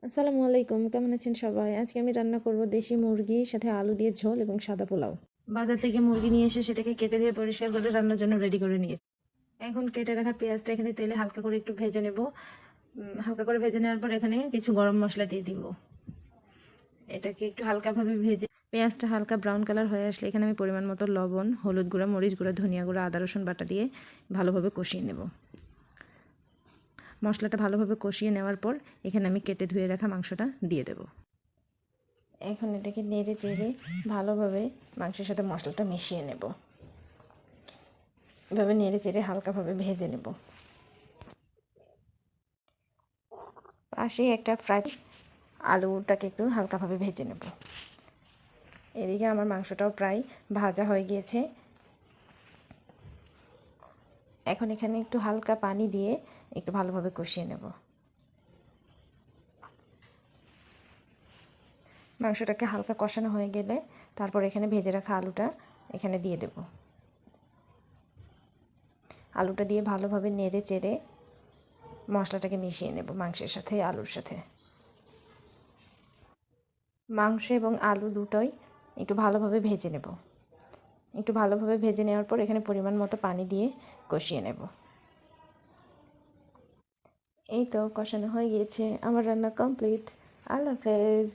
আসসালামু আলাইকুম, কেমন আছেন সবাই? আজকে আমি রান্না করব দেশি মুরগির সাথে আলু দিয়ে ঝোল এবং সাদা পোলাও। বাজার থেকে মুরগি নিয়ে এসে সেটাকে কেটে দিয়ে পরিষ্কার করে রান্নার জন্য রেডি করে নিয়ে এখন কেটে রাখা পেঁয়াজটা এখানে তেলে হালকা করে একটু ভেজে নেব। হালকা করে ভেজে নেওয়ার পর এখানে কিছু গরম মশলা দিয়ে দিব। এটাকে একটু হালকাভাবে ভেজে পেঁয়াজটা হালকা ব্রাউন কালার হয়ে আসলে এখানে আমি পরিমাণ মতো লবণ, হলুদ গুঁড়া, মরিচ গুঁড়া, ধনিয়া গুঁড়া, আদা রসুন বাটা দিয়ে ভালোভাবে কষিয়ে নেব। মশলাটা ভালোভাবে কষিয়ে নেওয়ার পর এখানে আমি কেটে ধুয়ে রাখা মাংসটা দিয়ে দেব। এখন এটাকে নেড়ে চেড়ে ভালোভাবে মাংসের সাথে মশলাটা মিশিয়ে নেব। এভাবে নেড়ে চেড়ে হালকাভাবে ভেজে নেব। পাশে একটা আলুটাকে একটু হালকাভাবে ভেজে নেব। এদিকে আমার মাংসটাও প্রায় ভাজা হয়ে গিয়েছে। এখন এখানে একটু হালকা পানি দিয়ে একটু ভালোভাবে কষিয়ে নেব। মাংসটাকে হালকা কষানো হয়ে গেলে তারপর এখানে ভেজে রাখা আলুটা এখানে দিয়ে দেব। আলুটা দিয়ে ভালোভাবে নেড়ে চেড়ে মশলাটাকে মিশিয়ে নেব মাংসের সাথে, আলুর সাথে। মাংস এবং আলু দুটোই একটু ভালোভাবে ভেজে নেব। একটু ভালোভাবে ভেজে নেওয়ার পর এখানে পরিমাণ মতো পানি দিয়ে কষিয়ে নেব। এই তো কষানো হয়ে গিয়েছে, আমার রান্না কমপ্লিট। আল্লাহ হাফেজ।